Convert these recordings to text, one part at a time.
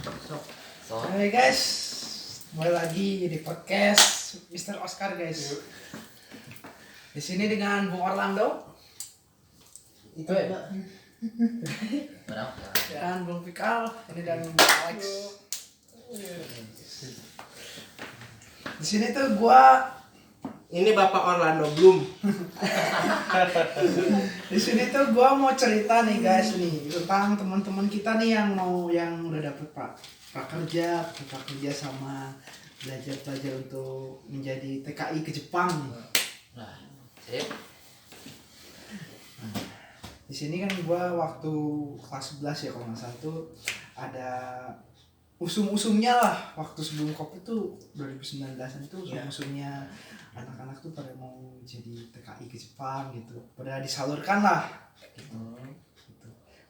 So, Hai guys, kembali lagi di podcast Mr. Oscar guys. Di sini dengan Bung Orlando, itu berapa? dan Bung Fikal, ini dan Bung Alex. Di sini tuh Ini Bapak Orlando Bloom. di sini tuh gua mau cerita nih guys nih tentang teman-teman kita nih yang udah dapet prakerja sama belajar untuk menjadi TKI ke Jepang nih. Nah, sip. Di sini kan gua waktu kelas 11 ya kalau nggak salah tuh ada usum-usumnya lah waktu sebelum COVID tuh 2019an itu usum-usumnya anak-anak tuh pada mau jadi TKI ke Jepang gitu, pada disalurkan lah gitu.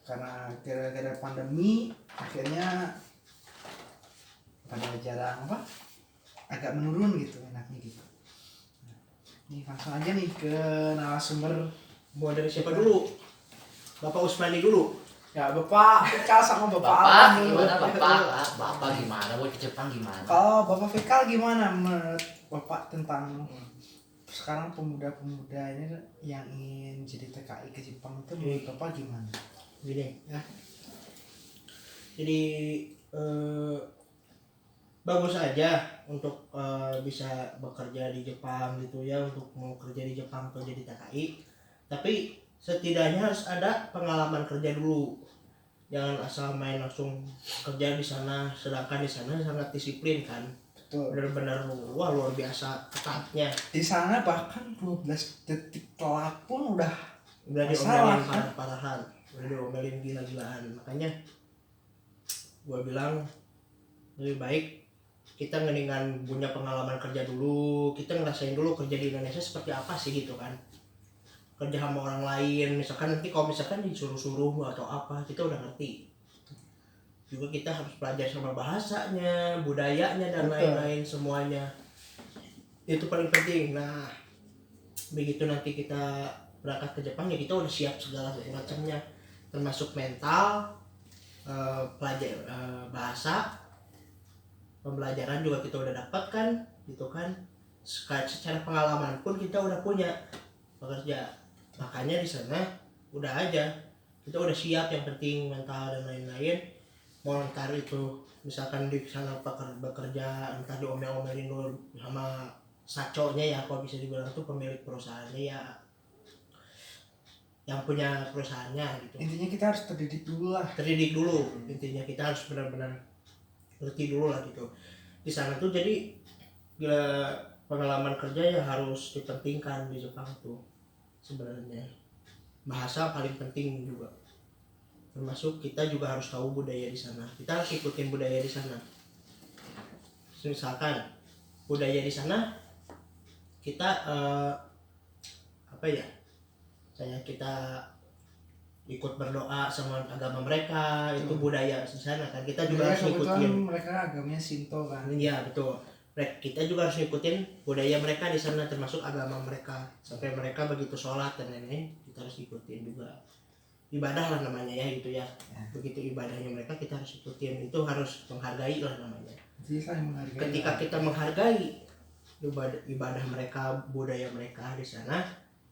Karena gara-gara pandemi akhirnya pada jarang agak menurun gitu enaknya gitu. Nah, ini langsung aja nih ke narasumber. Mau dari siapa dulu? Bapak Usmani dulu. Ya Bapak Fikal sama Bapak Bapak Alan dulu. gimana Bapak gimana? Buat ke Jepang gimana? Kalau Bapak Fikal gimana menurut Bapak tentang sekarang pemuda-pemuda ini yang ingin jadi TKI ke Jepang itu menurut Bapak gimana? Gini ya. Jadi bagus aja untuk bisa bekerja di Jepang gitu ya, untuk mau kerja di Jepang atau jadi TKI. Tapi setidaknya harus ada pengalaman kerja dulu. Jangan asal main langsung kerja di sana, sedangkan di sana sangat disiplin kan. Betul. Benar-benar luar biasa ketatnya. Di sana bahkan 12 detik telat pun udah Diomelin parah-parahan, udah diomelin gila-gilaan. Makanya gue bilang lebih baik kita mendingan punya pengalaman kerja dulu, kita ngerasain dulu kerja di Indonesia seperti apa sih gitu kan. Kerja sama orang lain, misalkan nanti kalau misalkan disuruh-suruh atau apa, kita udah ngerti. Juga kita harus belajar sama bahasanya, budayanya dan lain-lain semuanya. Itu paling penting. Nah, begitu nanti kita berangkat ke Jepang ya kita udah siap segala macamnya, termasuk mental, bahasa, pembelajaran juga kita udah dapatkan gitu kan. Secara pengalaman pun kita udah punya bekerja. Makanya di sana udah aja kita udah siap, yang penting mental dan lain-lain. Mau ntar itu misalkan di sana bekerja entar diomel-omelin dulu sama saconya ya, kalau bisa dibilang tuh pemilik perusahaannya ya, yang punya perusahaannya gitu. Intinya kita harus terdidik dulu. Intinya kita harus benar-benar ngerti dulu lah gitu. Di sana tuh jadi pengalaman kerja ya harus dipentingkan di Jepang tuh. Sebenarnya bahasa paling penting juga, termasuk kita juga harus tahu budaya di sana. Kita harus ikutin budaya di sana. Misalkan budaya di sana kita kita ikut berdoa sama agama mereka, itu budaya di sana kan. Kita juga harus ikutin. Mereka agamanya Shinto kan. Iya betul. Kita juga harus ngikutin budaya mereka di sana, termasuk agama mereka. Sampai mereka begitu sholat dan lain-lain, kita harus ikutin juga. Ibadah lah namanya ya gitu ya. Begitu ibadahnya mereka kita harus ikutin. Itu harus menghargai lah namanya. Ketika kita menghargai ibadah mereka, budaya mereka di sana,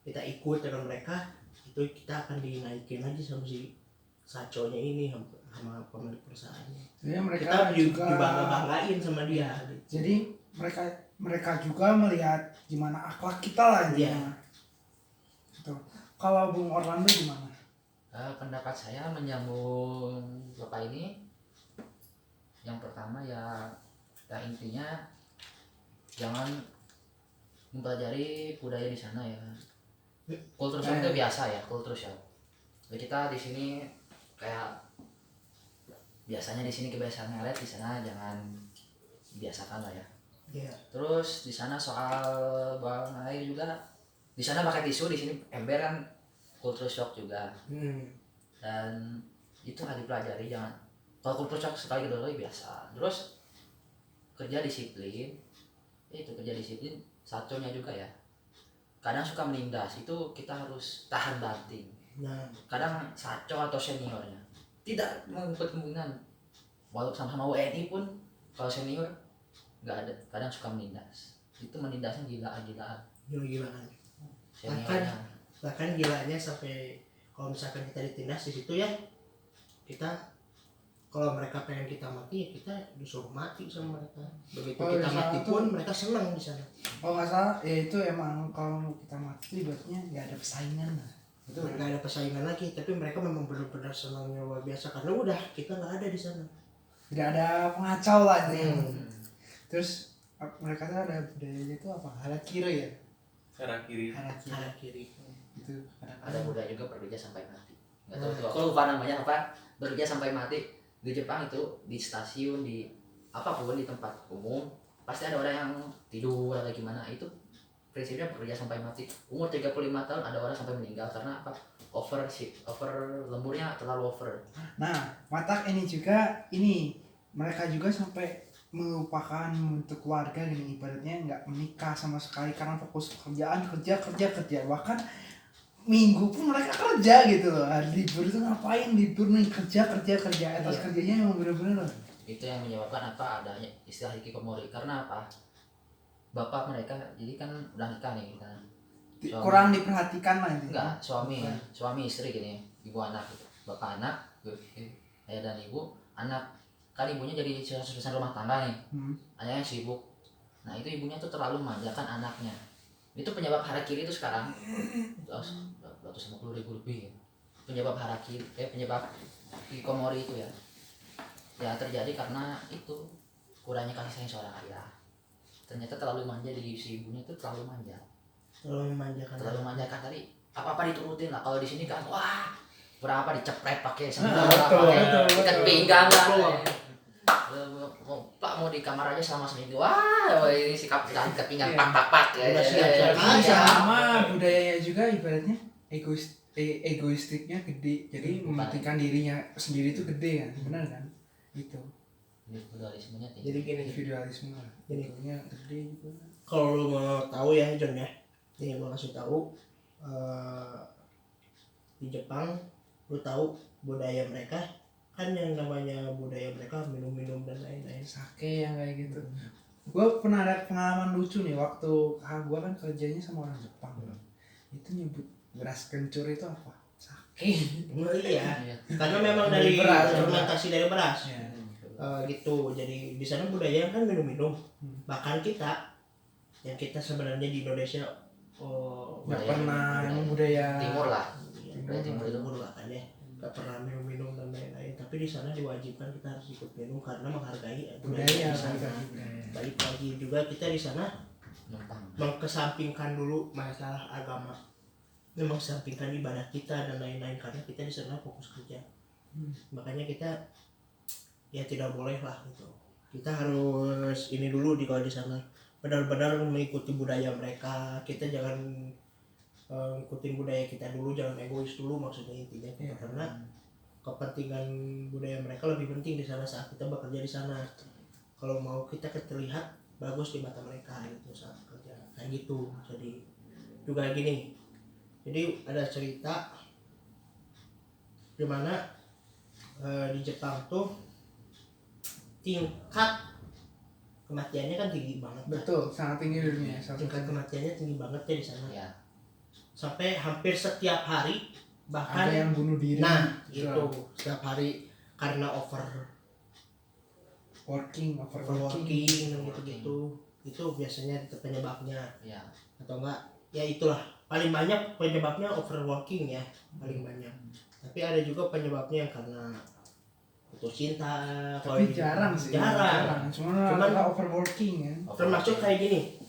kita ikut dengan mereka, itu kita akan dinaikin lagi sama si saconya ini, sama pemilik perusahaannya. Jadi mereka Kita juga dibangga-banggain sama dia. Jadi mereka juga melihat gimana akhlak kita lah intinya. Gitu. Kalau Bung Orlando gimana? Pendapat saya menyambung Bapak ini, yang pertama ya intinya jangan mempelajari budaya di sana ya. Kultur shock itu biasa ya, kultur shock. Jadi kita di sini kayak biasanya di sini kebiasaan ngaret, di sana jangan biasakan lah ya. Terus di sana soal buang air juga, di sana pakai tisu, di sini ember kan, kultur shock juga. Dan itu harus dipelajari, jangan. Kalau kultur shock sekali kedua kali biasa. Terus kerja disiplin, kerja disiplin, saconya juga ya. Kadang suka menindas, itu kita harus tahan banting. Kadang saco atau seniornya tidak membuat kemungkinan walaupun sama-sama WNI pun kalau senior nggak ada, kadang suka menindas. Itu menindasnya gila-gilaan gila-gilaan. seniornya. Bahkan gilanya sampai kalau misalkan kita ditindas di situ ya, kita kalau mereka pengen kita mati ya kita disuruh mati sama mereka. Begitu kita mati pun mereka senang di sana. Oh nggak salah ya, itu emang kalau kita mati itu ibaratnya nggak ada persaingan lah. Betul. Nggak ada persaingan lagi, tapi mereka memang benar-benar senangnya luar biasa karena udah kita nggak ada di sana. Tidak ada pengacau lah nih. Hmm. Terus mereka tuh ada budayanya itu apa? Harakiri ya? Harakiri. Harakiri. Itu Ada budaya juga bekerja sampai mati. Nggak tahu tuh, aku lupa namanya apa. Bekerja sampai mati di Jepang itu, di stasiun, di apapun, di tempat umum pasti ada orang yang tidur atau gimana. Itu prinsipnya bekerja sampai mati. Umur 35 tahun ada orang sampai meninggal karena apa? Over lemburnya terlalu over. Nah, watak ini juga mereka juga sampai melupakan untuk keluarga gini, ibaratnya nggak menikah sama sekali karena fokus pekerjaan, kerja. Bahkan minggu pun mereka kerja gitu loh. Hari libur itu ngapain? Libur nih kerja atas kerjanya emang bener-bener. Itu yang menyebabkan apa adanya istilah hikikomori. Karena apa? Bapak mereka jadi kan udah nikah nih kan. Kurang diperhatikan lah itu. Enggak, suami istri gini, ibu anak gitu. Bapak anak, ayah dan ibu, anak. Kan ibunya jadi asisten rumah tangga nih. Ayahnya sibuk. Nah, itu ibunya tuh terlalu memanjakan anaknya. Itu penyebab harakiri itu sekarang 250.000 lebih ya. Penyebab harakiri, penyebab hikikomori itu ya. Ya terjadi karena itu kurangnya kasih sayang seorang ayah. Ternyata terlalu manja, di si ibunya itu terlalu manja. Terlalu memanjakan tadi apa-apa diturutin lah. Kalau di sini kan wah berapa dicepret pakai sendal, pakai ikat pinggang lah. Pak mau di kamar aja selama seminggu. Wah, ini sikap ikat pinggang pak ya. Sama budayanya juga ibaratnya egoistiknya gede. Jadi mementingkan dirinya sendiri itu gede kan. Benar kan? Itu. Individualismenya tinggi. Jadi gini, Individualisme lah. Itunya gede juga. kalau lu mau tahu ya John ya, ini gua kasih tahu di Jepang, lu tahu budaya mereka kan yang namanya budaya mereka minum-minum dan lain-lain. Sake yang kayak gitu. Gue pernah ada pengalaman lucu nih waktu gue kan kerjanya sama orang Jepang. Itu nyebut beras kencur itu apa? Sake. Oh iya, karena memang dari fermentasi dari beras. Gitu. Jadi di sana budaya kan minum-minum. Bahkan kita yang kita sebenarnya di Indonesia nggak pernah yang budaya timur lah. Timur lah kan ya. Gak pernah minum dan lain-lain, tapi di sana diwajibkan kita harus ikut minum karena menghargai budaya di sana. Balik lagi juga kita di sana mengkesampingkan dulu masalah agama, mengesampingkan ibadah kita dan lain-lain karena kita di sana fokus kerja. Makanya kita ya tidak boleh lah gitu. Kita harus ini dulu kalau di sana benar-benar mengikuti budaya mereka. Kita jangan ngikutin budaya kita dulu, jangan egois dulu maksudnya intinya karena kepentingan budaya mereka lebih penting di sana saat kita bekerja di sana. Kalau mau kita terlihat bagus di mata mereka gitu saat kerja kayak gitu. Jadi juga gini, jadi ada cerita dimana di Jepang tuh tingkat kematiannya kan tinggi banget. Betul, sangat tinggi dunia. Tingkat kematiannya tinggi banget ya di sana. Ya. Sampai hampir setiap hari bahkan ada yang bunuh diri. Nah, itu setiap hari karena overworking gitu. Itu biasanya penyebabnya. Ya. Atau enggak? Ya itulah. Paling banyak penyebabnya overworking ya, paling banyak. Tapi ada juga penyebabnya karena putus cinta. Tapi jarang sih. Jarang. Cuman overworking ya. Termasuk kayak gini.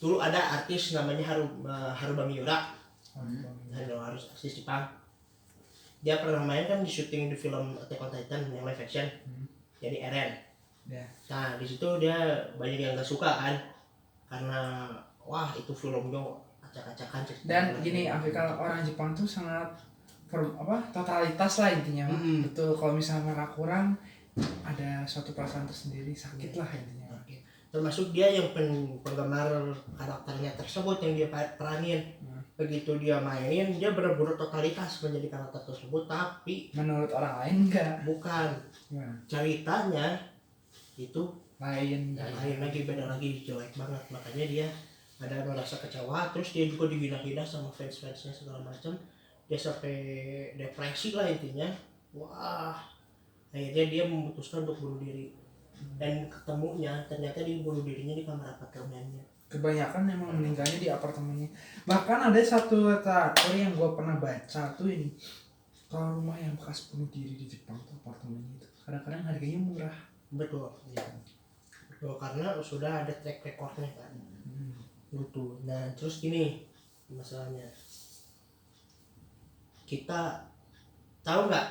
Dulu ada artis namanya Haruba Miura. Harus artis Jepang. Dia pernah main kan di syuting di film Attack on Titan yang live action. Jadi Eren. Nah, di situ dia banyak yang gak suka kan. Karena wah itu filmnya acak-acakan. Dan gini, kalau orang Jepang tuh sangat totalitas lah intinya. Betul, kalau misalnya mereka kurang ada suatu perasaan tersendiri, sakit lah intinya. Termasuk dia yang penggemar karakternya tersebut yang dia peranin. begitu dia main dia benar-benar totalitas menjadi karakter tersebut, tapi menurut orang lain enggak. bukan, Gimana? ceritanya itu Lain. lain lagi, beda lagi, jelek banget. Makanya dia ada merasa kecewa, terus dia juga dihina-hina sama fans-fansnya segala macam, dia sampai depresi lah intinya. Wah, akhirnya dia memutuskan untuk bunuh diri, dan ketemunya ternyata dia bunuh dirinya di kamar apartemennya. Kebanyakan emang meninggalnya di apartemennya. Bahkan ada satu literatur yang gue pernah baca tuh ini, kalau rumah yang bekas bunuh diri di Jepang tuh apartemennya itu kadang-kadang harganya murah. Betul ya. Betul, karena sudah ada track recordnya kan. Gitu. Nah terus gini masalahnya, kita tahu nggak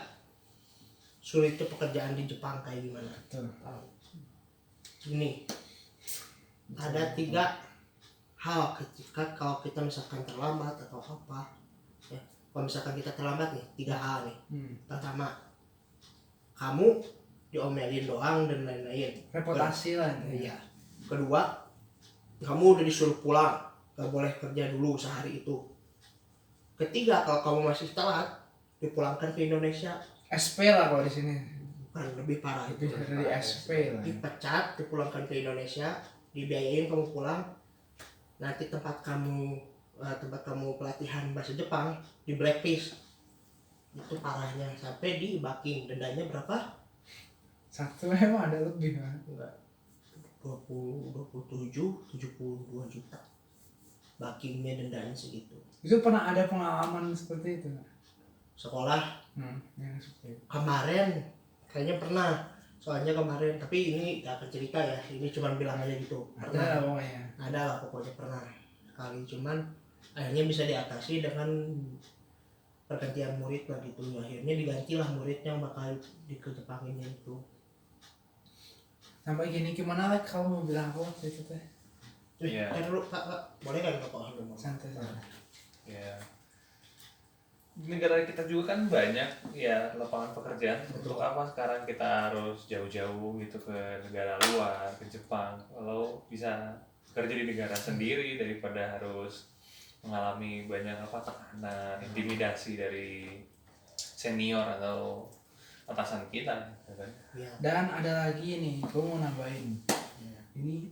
sulitnya pekerjaan di Jepang kayak gimana? Betul. Ini ada 3 hal ketika kalau kita misalkan terlambat atau apa ya. Kalau misalkan kita terlambat nih, 3 hal nih. Pertama, kamu diomelin doang dan lain-lain, Reputasi lah. iya. Kedua, kamu udah disuruh pulang, gak boleh kerja dulu sehari itu. Ketiga, kalau kamu masih telat, dipulangkan ke Indonesia. SP lah kalau di sini. Bukan, lebih parah itu. Lebih dari SP lah. Dipecat, dipulangkan ke Indonesia, dibiayain kamu pulang. Nanti tempat kamu pelatihan bahasa Jepang di blacklist. Itu parahnya, sampai dibaking. Dendanya berapa? Satu emang ada lebih kan? Enggak, 72 juta. Bakingnya dendanya segitu. Itu pernah ada pengalaman seperti itu nggak? Sekolah Yang seperti itu. kemarin kayaknya pernah, soalnya kemarin, tapi ini gak akan cerita ya, ini cuma bilang aja gitu. Ada lah pokoknya. Ada lah pokoknya pernah sekali, cuman akhirnya bisa diatasi dengan pergantian murid lah gitu. Akhirnya digantilah muridnya yang bakal dikejepanginnya itu. Sampai gini gimana lah kalau mau bilang apa waktu itu teh? Iya. Dulu Kak, boleh kan Bapak dulu? Santai. Ya. Di negara kita juga kan banyak ya lapangan pekerjaan. Betul. Untuk apa sekarang kita harus jauh-jauh gitu ke negara luar, ke Jepang, kalau bisa kerja di negara sendiri daripada harus mengalami banyak tekanan, intimidasi dari senior atau atasan kita, kan? Iya. Dan ada lagi nih, gue mau nambahin. Iya. Ini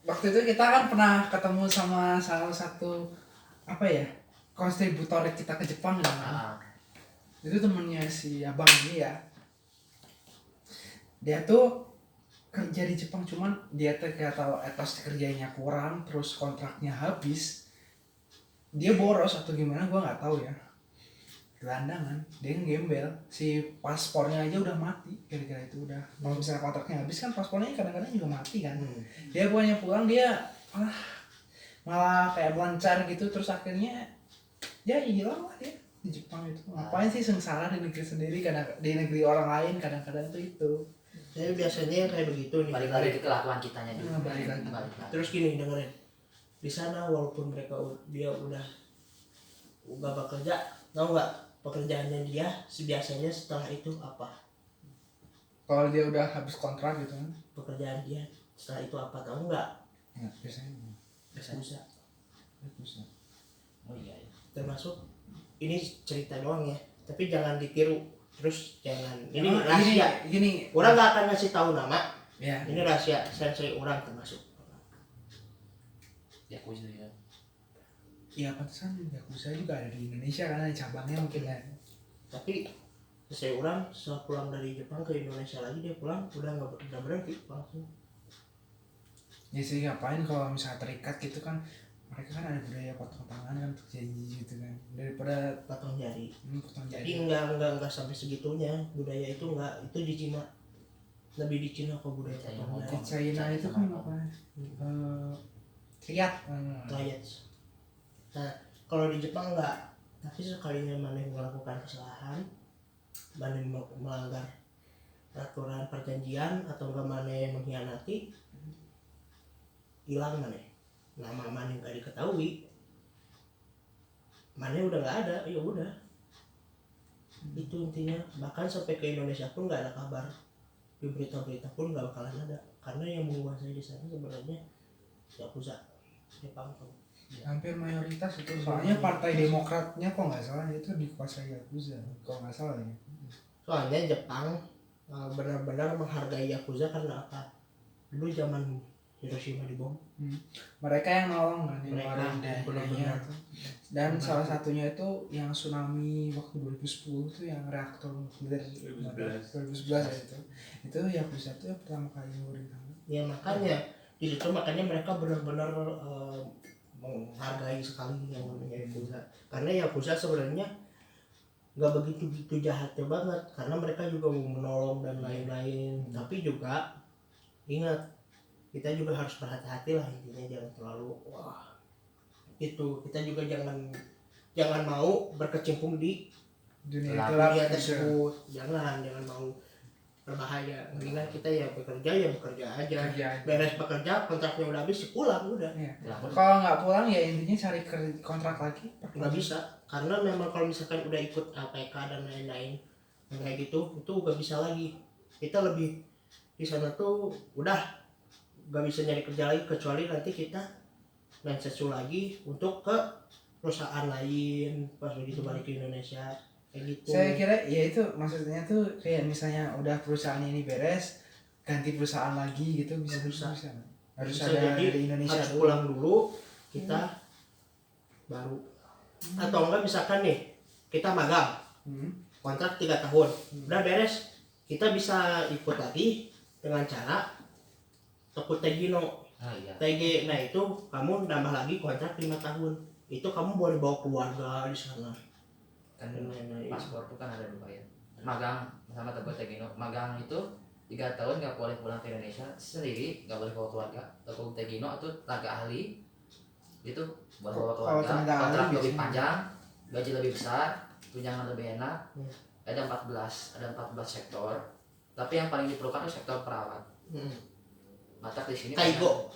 waktu itu kita kan pernah ketemu sama salah satu apa ya, kontributor kita ke Jepang gitu kan. Itu temennya si abang ini ya. Dia tuh kerja di Jepang, cuman dia tuh kayak tahu etos kerjanya kurang, terus kontraknya habis. Dia boros atau gimana gue nggak tahu ya. Gelandangan, dia ngembel, si paspornya aja udah mati gara-gara itu udah. Kalau misalnya kontraknya habis kan paspornya kadang-kadang juga mati kan. Dia bukannya pulang, dia malah kayak melancar gitu, terus akhirnya ya hilang lah dia di Jepang itu. Ngapain sih sengsara di negeri sendiri, kadang di negeri orang lain kadang-kadang itu. Saya biasanya kayak begitu nih. Balik lagi ke kelakuan kitanya juga. Balik lagi. Terus gini dengerin, di sana walaupun dia udah gak bekerja, tahu nggak pekerjaannya dia biasanya setelah itu apa? Kalau dia udah habis kontrak gitu kan? Pekerjaan dia setelah itu apa, tahu nggak? Nggak, biasanya. Bisa. Oh iya. Termasuk ini cerita doang ya, tapi jangan ditiru. Terus jangan, ini Emang rahasia. Gini. Orang nggak akan ngasih tahu nama. Ya. Ini rahasia sensei orang termasuk. Ya aku sih ya. Iya pantesan Yakuza juga ada di Indonesia karena ada cabangnya mungkin ya. Tapi sensei orang setelah pulang dari Jepang ke Indonesia lagi, dia pulang udah nggak berhenti langsung. Ya sih ngapain kalau misalnya terikat gitu kan, mereka kan ada budaya potong tangan kan untuk janji gitu kan, daripada Potong jari. potong Tapi jari. enggak sampai segitunya. Budaya itu enggak, itu di Cina. Lebih di Cina kok budaya China. potong Di jari. China itu kan apa? Triat. Riots. Nah, kalau di Jepang enggak. Tapi sekalinya maneh melakukan kesalahan, maneh melanggar peraturan perjanjian atau enggak maneh mengkhianati, hilang maneh. Nama maneh enggak diketahui. Maneh udah enggak ada, ya udah. Itu intinya. Bahkan sampai ke Indonesia pun enggak ada kabar. Di berita-berita pun enggak bakalan ada. Karena yang menguasai di sana sebenarnya Yakuza Jepang tuh. Hampir mayoritas itu, soalnya Partai Demokratnya kok nggak salah itu dikuasai Yakuza kalau nggak salah ya. Soalnya Jepang benar-benar menghargai Yakuza karena apa? Dulu zaman Hiroshima dibom, Mereka yang nolong kan, yang Mereka ngeluarin dananya benar-benar tuh. Dan salah satunya itu yang tsunami waktu 2010 tuh yang reaktor nuklir 2011 ya itu Yakuza tuh yang pertama kali ngurin tangan. ya makanya di situ makanya mereka benar-benar menghargai sekali yang namanya Yakuza, karena Yakuza sebenarnya nggak begitu jahatnya banget karena mereka juga mau menolong dan lain-lain, tapi juga ingat kita juga harus berhati-hati lah, intinya jangan terlalu itu, kita juga jangan mau berkecimpung di Dunia Gelap. dunia gelap tersebut, jangan mau berbahaya. Mendingan kita ya bekerja aja, Kerja. beres bekerja kontraknya udah habis pulang udah. Iya. Gelap. Kalau nggak pulang ya intinya cari kontrak lagi. Nggak bisa karena memang kalau misalkan udah ikut LPK dan lain-lain kayak gitu itu nggak bisa lagi, kita lebih di sana tuh udah nggak bisa nyari kerja lagi kecuali nanti kita mensesu lagi untuk ke perusahaan lain pas begitu balik ke Indonesia kayak gitu. Saya kira ya itu maksudnya tuh kayak misalnya udah perusahaan ini beres ganti perusahaan lagi gitu bisa. Harus Bisa ada jadi dari Indonesia harus dulu. pulang dulu kita baru atau enggak misalkan nih kita magang kontrak 3 tahun udah beres, kita bisa ikut lagi dengan cara Toku Tegino Iya. TG. Nah itu kamu nambah lagi kontrak 5 tahun, itu kamu boleh bawa keluarga di sana Kan dan lain-lain. paspor tuh kan ada 2 ya. Magang sama Toko Tegino. Magang itu 3 tahun nggak boleh pulang ke Indonesia sendiri, nggak boleh bawa keluarga. Toko Tegino itu tenaga ahli itu boleh bawa Kalau keluarga. tenaga ahli Kontrak lebih biasanya. panjang, gaji lebih besar, tunjangan lebih enak. Hmm. Ada 14 sektor. Tapi yang paling diperlukan itu sektor perawat. Mata di sini Taigo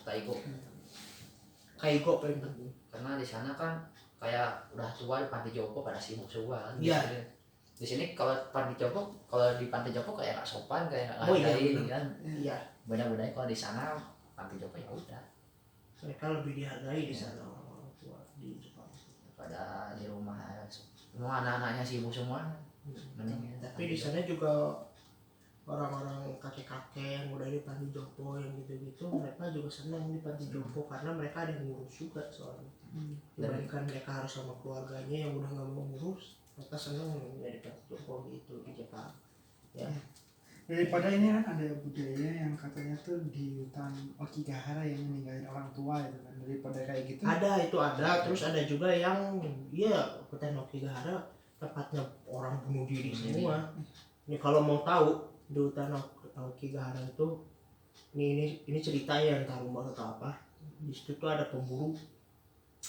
paling penting. karena di sana kan kayak udah tua di panti jompo pada sibuk semua kan. Iya. Di sini kalau di panti jompo kayak nggak sopan, kayak nggak Oh iya, hargain bener. kan. Iya, Benar-benar kalau di sana panti jompo ya udah mereka lebih dihargai di sana orang tua di Jepang. pada di rumah semua anak-anaknya sibuk semua. Mending Tapi di sana juga orang-orang kakek-kakek yang udah di panti jompo yang gitu-gitu, mereka juga senang di panti jompo karena mereka ada yang ngurus juga soalnya. Dibandingkan mereka harus sama keluarganya yang udah nggak mau ngurus, mereka senang di panti jompo gitu di Jepang. Ya, Daripada ini kan ada budaya yang katanya tuh di hutan Okigahara yang meninggalin orang tua gitu kan, daripada kayak gitu. itu ada. Terus ada juga yang hutan Okigahara tempatnya orang bunuh diri semua. Ini kalau mau tahu di hutan Okigahara itu ini cerita ya entah rumah atau apa. Di situ tuh ada pemburu.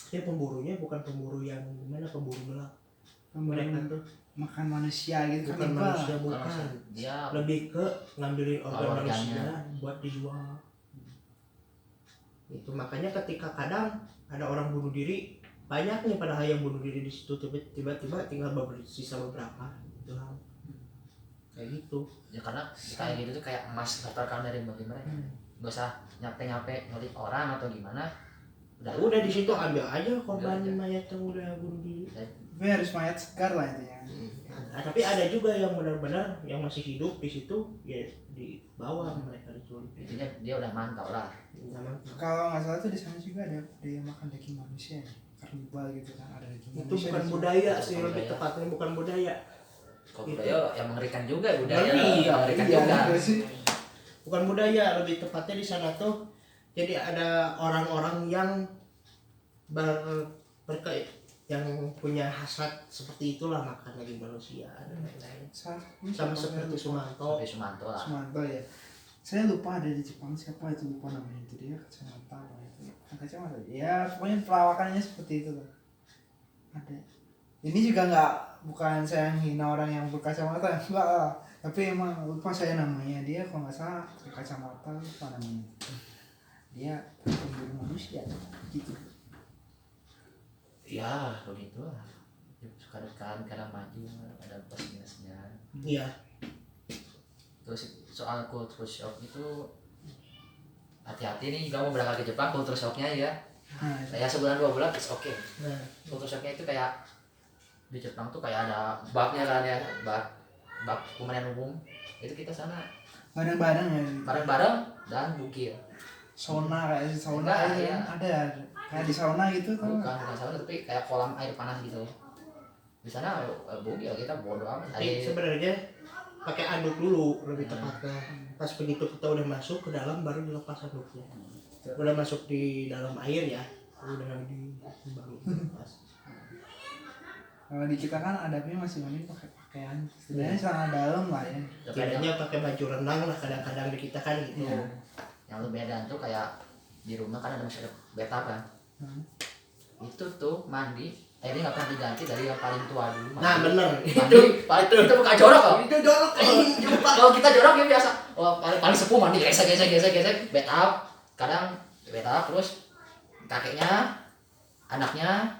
Dia pemburunya bukan pemburu yang gimana, pemburu gelap. Mereka tuh Makan manusia gitu bukan kanibal. manusia, bukan. dia Lebih ke ngambilin organ Organnya. manusia buat dijual. Itu makanya ketika kadang ada orang bunuh diri, banyak nih pada yang bunuh diri di situ, tiba-tiba tinggal sisa beberapa doang. Kayak gitu. ya karena kayak gitu tuh kayak emas dapatkan dari bagi mereka. Nggak usah nyampe nyulik orang atau gimana. Udah di situ ambil aja korban Udah aja. mayat yang udah bunuh diri. Tapi harus mayat segar lah intinya. Tapi ada juga yang benar-benar yang masih hidup di situ ya dibawa mereka diculik. Intinya dia udah mantau lah. Zaman Kalau nggak salah tuh di sana juga ada budaya makan daging manusia ya. Karnival gitu kan, ada daging itu manusia bukan di sana. budaya sih, Bukan lebih budaya. tepatnya bukan budaya. Kalau Gitu. budaya yang mengerikan juga budaya. Iya, mengerikan Iya, juga. gitu sih. Bukan budaya, lebih tepatnya di sana tuh jadi ada orang-orang yang yang punya hasrat seperti itulah, makan daging manusia dan lain-lain. Sama seperti Sumanto. Sampai Sumanto lah. Sumanto ya. Saya lupa ada di Jepang siapa itu, lupa namanya itu, dia kacamata apa itu. Kacamata. Ya pokoknya perawakannya seperti itu lah. Ada. Ini juga bukan saya menghina orang yang berkacamata, enggak lah. Tapi emang lupa saya namanya, dia kalau nggak salah berkacamata, lupa namanya. Dia pemburu manusia gitu. Ya begitu lah. Suka dekat karena maju ada plus minusnya. Iya. Terus soal culture shock itu hati-hati nih kamu berangkat ke Jepang culture shocknya ya. Nah, itu. Kayak sebulan 2 bulan it's oke. Nah, Culture shocknya itu kayak di Jepang tuh kayak ada baknya kan ya, bak pemandian umum. Itu kita sana Bareng-bareng ya. bareng-bareng dan bukil. Sauna kayak di sauna Enggak, itu iya. kan ada kayak di sauna gitu kan. Bukan sauna tapi kayak kolam air panas gitu. Di sana bukil kita bodo amat. tapi sebenarnya pakai anduk dulu lebih tepatnya. Pas begitu kita udah masuk ke dalam baru dilepas anduknya. Udah masuk di dalam air ya, udah di baru dilepas. Kalau di kita kan adabnya masih mandi pakai pakaian. Sebenarnya celana dalam lah ya. Tidaknya pakai baju renang lah kadang-kadang di kita kan gitu. Iya. Yang lebih beda tuh kayak di rumah kan ada masih ada bathtub kan. Itu tuh mandi airnya nggak pernah diganti dari yang paling tua dulu. Mandi. Nah bener Mandi, itu bukan jorok kok. itu jorok jumpa. Kalau kita jorok ya biasa. Oh, paling sepuh mandi gesek bathtub. Kadang bathtub terus kakeknya, anaknya,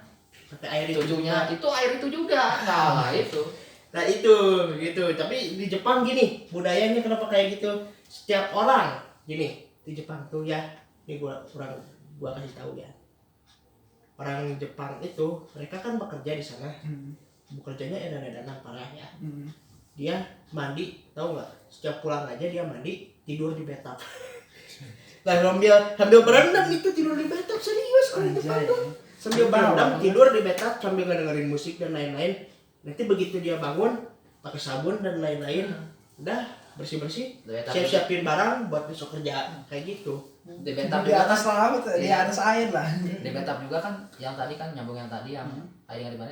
pakai air itu cucunya itu air itu juga. Nah, itu. Nah itu gitu. Tapi di Jepang gini budayanya kenapa kayak gitu? Setiap orang gini di Jepang tuh ya, ini gua kasih tahu ya. Orang Jepang itu mereka kan bekerja di sana. Bekerjanya edan-edanan parah ya. Dia mandi, tahu nggak? Setiap pulang aja dia mandi, tidur di bathtub. Lah sambil berendam itu tidur di bathtub serius kalau di Jepang tuh. Sambil berendam tidur di bathtub sambil ngedengerin musik dan lain-lain. Nanti begitu dia bangun pakai sabun dan lain-lain, udah bersih-bersih, siap-siapin barang buat besok kerja kayak gitu. Di bathtub Di juga atas kan. laut, di Iya. atas air lah. Di bathtub juga kan yang tadi kan nyambung yang tadi yang air yang di mana?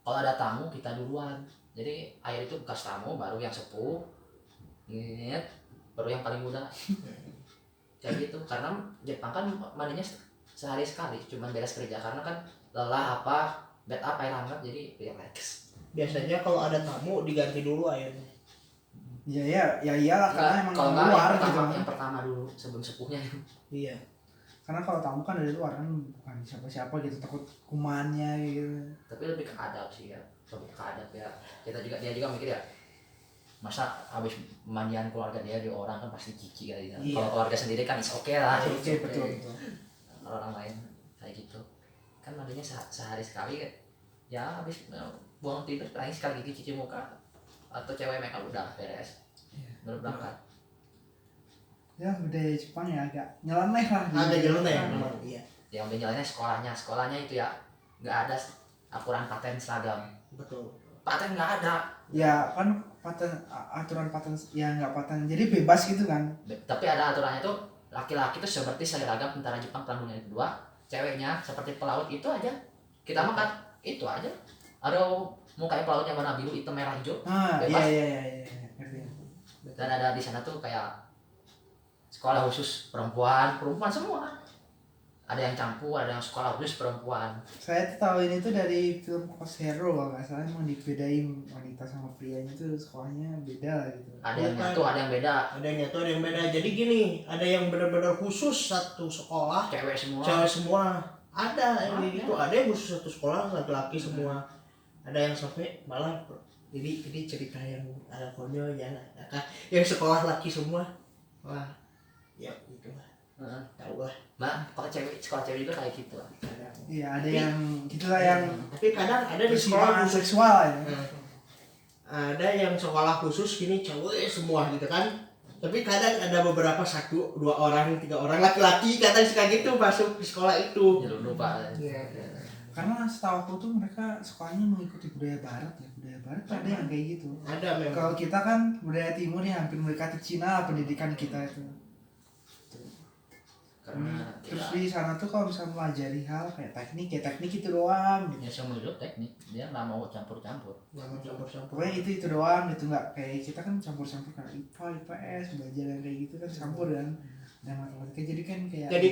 Kalau ada tamu kita duluan. Jadi air itu bekas tamu baru yang sepuh. Ingat baru yang paling muda. Kayak gitu. Karena Jepang kan mandinya sehari sekali, cuman beres kerja karena kan lelah apa, bathtub air hangat jadi relax. Biasanya kalau ada tamu diganti dulu airnya. Ya iyalah karena emang Kalau nggak luar yang pertama, gitu. yang pertama dulu sebelum sepuhnya. Iya. Karena kalau tamu kan dari luar kan bukan siapa-siapa gitu, takut kumannya gitu. Tapi lebih ke adab sih ya, lebih ke adab ya. Dia juga mikir ya, masa habis mandian keluarga dia di orang kan pasti cici kali ya. Iya. Kalau keluarga sendiri kan oke lah. Oke, betul. Kalau orang lain kayak gitu kan mandinya sehari sekali kan. Ya habis buang tidur paling sekali gigi cuci muka atau cewek make up udah beres. Baru berangkat. Ya budaya Jepang ya agak nyeleneh lah. Ada jalan ya. Iya. Yang udah jalannya sekolahnya itu ya nggak ada aturan paten seragam. Betul. Paten nggak ada. Ya kan aturan paten ya nggak paten, jadi bebas gitu kan. Tapi ada aturannya tuh laki-laki tuh seperti seragam tentara Jepang Perang Dunia Kedua, ceweknya seperti pelaut itu aja. Kita makan itu aja. Ada mukanya pelautnya warna biru, hitam, merah, hijau. Bebas. Iya. Ngerti. Dan ada di sana tuh kayak sekolah khusus perempuan semua. Ada yang campur, ada yang sekolah khusus perempuan. Saya tuh tahu ini tuh dari film Cos Hero kalau nggak salah, emang dibedain wanita sama prianya tuh sekolahnya beda lah gitu. Ada yang nyatu, ada yang beda. Ada yang nyatu, ada yang beda. Jadi gini, ada yang benar-benar khusus satu sekolah, Cewek semua. cewek semua. Ada yang gitu, ada yang khusus satu sekolah laki-laki semua. Ada yang sampai malah ini cerita yang ada konyol ya, yang sekolah laki semua. Wah, ya gitu lah. Tahu lah. Mbak, kalau sekolah cewek juga kayak gitu lah. Iya, ada yang gitulah yang Tapi kadang ada di sekolah persimpangan khusus. seksual ya. Ada yang sekolah khusus gini cewek semua gitu kan. Tapi kadang ada beberapa 1, 2 orang, 3 orang laki-laki kadang suka gitu masuk di sekolah itu. Jangan lupa. Iya. Karena setahu aku tuh mereka sekolahnya mengikuti budaya barat ya. Budaya barat tuh ada yang kayak gitu. Ada memang. Kalau kita kan budaya timur ya hampir mendekati Cina lah pendidikan kita itu. Karena Terus kita di sana tuh kalau misalnya pelajari hal kayak teknik itu doang gitu. ya seumur hidup teknik, dia nggak mau campur-campur. Jangan campur-campur. Pokoknya itu doang gitu, nggak kayak kita kan campur-campur kayak IPA, IPS, belajar yang kayak gitu kan campur kan. Dan matematika jadi kan kayak Jadi